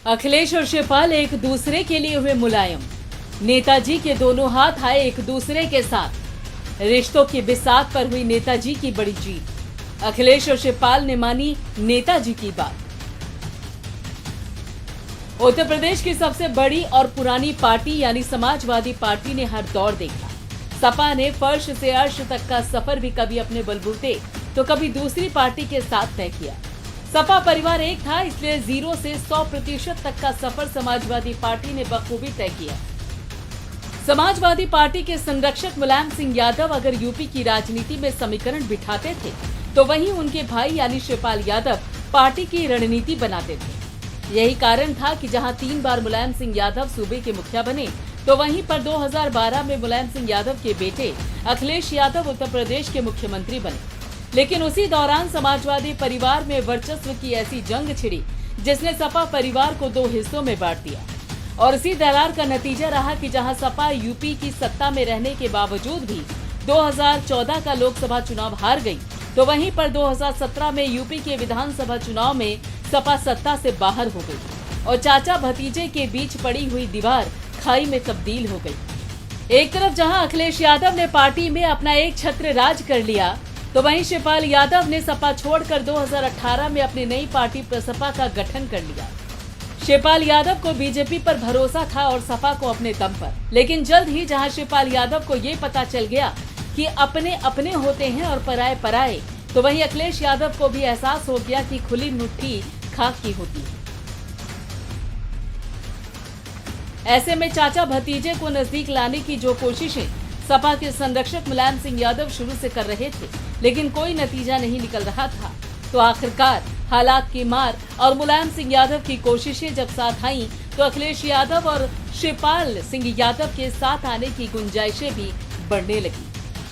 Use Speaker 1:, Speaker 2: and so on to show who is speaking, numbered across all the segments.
Speaker 1: अखिलेश और शिवपाल एक दूसरे के लिए हुए मुलायम। नेताजी के दोनों हाथ आए एक दूसरे के साथ। रिश्तों की बिसात पर हुई नेताजी की बड़ी जीत। अखिलेश और शिवपाल ने मानी नेताजी की बात। उत्तर प्रदेश की सबसे बड़ी और पुरानी पार्टी यानी समाजवादी पार्टी ने हर दौर देखा। सपा ने फर्श से अर्श तक का सफर भी कभी अपने बलबूते तो कभी दूसरी पार्टी के साथ तय किया। सपा परिवार एक था, इसलिए 0 से 100% तक का सफर समाजवादी पार्टी ने बखूबी तय किया। समाजवादी पार्टी के संरक्षक मुलायम सिंह यादव अगर यूपी की राजनीति में समीकरण बिठाते थे तो वहीं उनके भाई यानी शिवपाल यादव पार्टी की रणनीति बनाते थे। यही कारण था कि जहां 3 बार मुलायम सिंह यादव सूबे के मुखिया बने तो वहीं पर 2012 में मुलायम सिंह यादव के बेटे अखिलेश यादव उत्तर प्रदेश के मुख्यमंत्री बने। लेकिन उसी दौरान समाजवादी परिवार में वर्चस्व की ऐसी जंग छिड़ी जिसने सपा परिवार को 2 हिस्सों में बांट दिया। और इसी दरार का नतीजा रहा कि जहां सपा यूपी की सत्ता में रहने के बावजूद भी 2014 का लोकसभा चुनाव हार गई, तो वहीं पर 2017 में यूपी के विधानसभा चुनाव में सपा सत्ता से बाहर हो गई और चाचा भतीजे के बीच पड़ी हुई दीवार खाई में तब्दील हो गई। एक तरफ जहां अखिलेश यादव ने पार्टी में अपना एक छत्र राज कर लिया, तो वहीं शिवपाल यादव ने सपा छोड़कर 2018 में अपनी नई पार्टी प्रसपा का गठन कर लिया। शिवपाल यादव को बीजेपी पर भरोसा था और सपा को अपने दम पर, लेकिन जल्द ही जहां शिवपाल यादव को ये पता चल गया कि अपने अपने होते हैं और पराए पराए, तो वहीं अखिलेश यादव को भी एहसास हो गया कि खुली मुट्ठी खाक की होती है। ऐसे में चाचा भतीजे को नजदीक लाने की जो कोशिशें सपा के संरक्षक मुलायम सिंह यादव शुरू से कर रहे थे, लेकिन कोई नतीजा नहीं निकल रहा था, तो आखिरकार हालात की मार और मुलायम सिंह यादव की कोशिशें जब साथ आईं, तो अखिलेश यादव और शिवपाल सिंह यादव के साथ आने की गुंजाइशें भी बढ़ने लगी।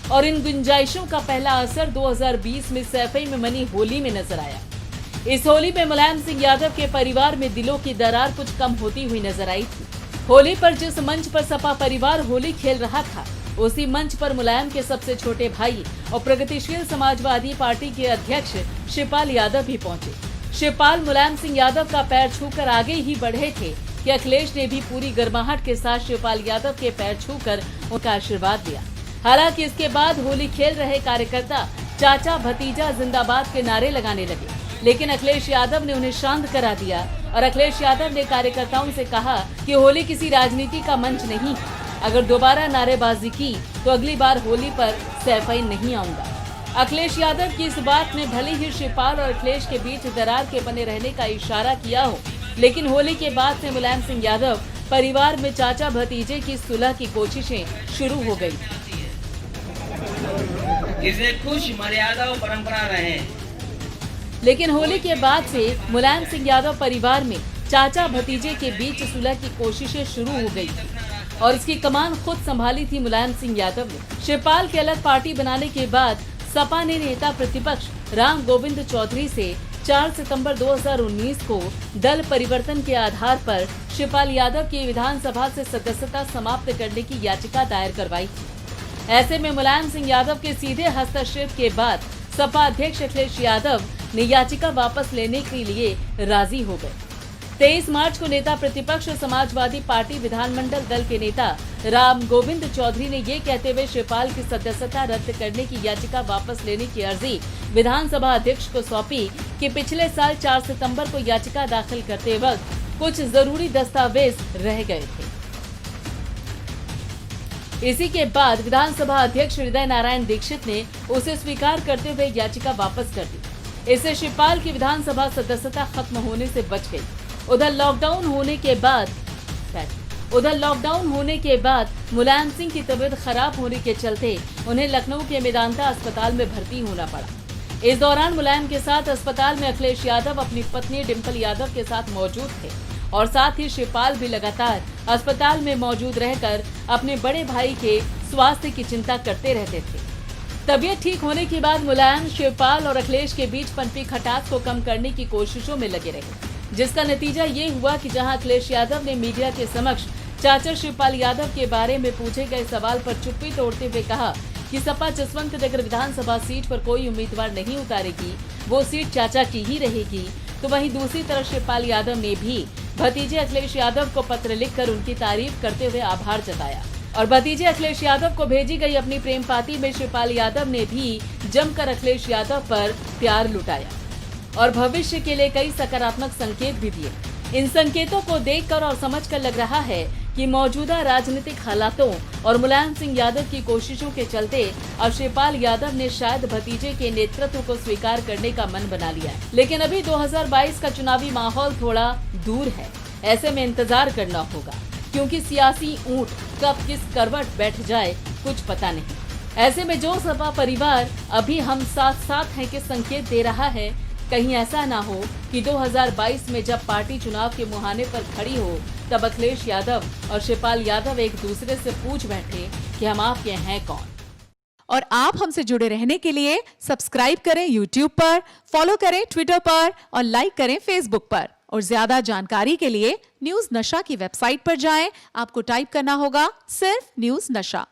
Speaker 1: और इन गुंजाइशों का पहला असर 2020 में सैफई में मनी होली में नजर आया। इस होली में मुलायम सिंह यादव के परिवार में दिलों की दरार कुछ कम होती हुई नजर आई थी। होली पर जिस मंच पर सपा परिवार होली खेल रहा था, उसी मंच पर मुलायम के सबसे छोटे भाई और प्रगतिशील समाजवादी पार्टी के अध्यक्ष शिवपाल यादव भी पहुंचे। शिवपाल मुलायम सिंह यादव का पैर छूकर आगे ही बढ़े थे कि अखिलेश ने भी पूरी गर्माहट के साथ शिवपाल यादव के पैर छूकर उनका आशीर्वाद दिया। हालांकि इसके बाद होली खेल रहे कार्यकर्ता चाचा भतीजा जिंदाबाद के नारे लगाने लगे, लेकिन अखिलेश यादव ने उन्हें शांत करा दिया और अखिलेश यादव ने कार्यकर्ताओं से कहा कि होली किसी राजनीति का मंच नहीं, अगर दोबारा नारेबाजी की तो अगली बार होली पर सैफई नहीं आऊंगा। अखिलेश यादव की इस बात ने भले ही शिवपाल और अखिलेश के बीच दरार के बने रहने का इशारा किया हो, लेकिन होली के बाद से मुलायम सिंह यादव परिवार में चाचा भतीजे की सुलह की कोशिशें शुरू हो गयी।
Speaker 2: इसे खुश मर्यादा और परंपरा रहे।
Speaker 1: लेकिन होली के बाद से मुलायम सिंह यादव परिवार में चाचा भतीजे के बीच सुलह की कोशिशें शुरू हो गई और इसकी कमान खुद संभाली थी मुलायम सिंह यादव ने। शिवपाल के अलग पार्टी बनाने के बाद सपा ने नेता प्रतिपक्ष राम गोविंद चौधरी से 4 सितंबर 2019 को दल परिवर्तन के आधार पर शिवपाल यादव की विधानसभा से सदस्यता समाप्त करने की याचिका दायर करवाई थी। ऐसे में मुलायम सिंह यादव के सीधे हस्तक्षेप के बाद सपा अध्यक्ष अखिलेश यादव ने याचिका वापस लेने के लिए राजी हो गए। 23 मार्च को नेता प्रतिपक्ष और समाजवादी पार्टी विधानमंडल दल के नेता राम गोविंद चौधरी ने ये कहते हुए शिवपाल की सदस्यता रद्द करने की याचिका वापस लेने की अर्जी विधानसभा अध्यक्ष को सौंपी कि पिछले साल 4 सितंबर को याचिका दाखिल करते वक्त कुछ जरूरी दस्तावेज रह गए थे। इसी के बाद विधानसभा अध्यक्ष हृदय नारायण दीक्षित ने उसे स्वीकार करते हुए याचिका वापस कर दी। इससे शिवपाल की विधानसभा सदस्यता खत्म होने से बच गई। उधर लॉकडाउन होने के बाद मुलायम सिंह की तबीयत खराब होने के चलते उन्हें लखनऊ के मेदांता अस्पताल में भर्ती होना पड़ा। इस दौरान मुलायम के साथ अस्पताल में अखिलेश यादव अपनी पत्नी डिम्पल यादव के साथ मौजूद थे और साथ ही शिवपाल भी लगातार अस्पताल में मौजूद रहकर अपने बड़े भाई के स्वास्थ्य की चिंता करते रहते थे। तबीयत ठीक होने के बाद मुलायम शिवपाल और अखिलेश के बीच पनपी खटास को कम करने की कोशिशों में लगे रहे, जिसका नतीजा ये हुआ कि जहां अखिलेश यादव ने मीडिया के समक्ष चाचा शिवपाल यादव के बारे में पूछे गए सवाल पर चुप्पी तोड़ते हुए कहा कि सपा जसवंत नगर विधानसभा सीट पर कोई उम्मीदवार नहीं उतारेगी, वो सीट चाचा की ही रहेगी, तो वहीं दूसरी तरफ शिवपाल यादव ने भी भतीजे अखिलेश यादव को पत्र लिखकर उनकी तारीफ करते हुए आभार जताया और भतीजे अखिलेश यादव को भेजी गई अपनी प्रेम पाती में शिवपाल यादव ने भी जमकर अखिलेश यादव पर प्यार लुटाया और भविष्य के लिए कई सकारात्मक संकेत भी दिए। इन संकेतों को देखकर और समझकर लग रहा है कि मौजूदा राजनीतिक हालातों और मुलायम सिंह यादव की कोशिशों के चलते अब शिवपाल यादव ने शायद भतीजे के नेतृत्व को स्वीकार करने का मन बना लिया है। लेकिन अभी 2022 का चुनावी माहौल थोड़ा दूर है, ऐसे में इंतजार करना होगा क्योंकि सियासी ऊंट कब किस करवट बैठ जाए कुछ पता नहीं। ऐसे में जो सपा परिवार अभी हम साथ साथ हैं के संकेत दे रहा है, कहीं ऐसा ना हो कि 2022 में जब पार्टी चुनाव के मुहाने पर खड़ी हो तब अखिलेश यादव और शिवपाल यादव एक दूसरे से पूछ बैठे कि हम आपके हैं कौन।
Speaker 3: और आप हमसे जुड़े रहने के लिए सब्सक्राइब करें YouTube पर, फॉलो करें Twitter पर और लाइक करें Facebook पर। और ज्यादा जानकारी के लिए न्यूज नशा की वेबसाइट पर जाएं। आपको टाइप करना होगा सिर्फ न्यूज नशा।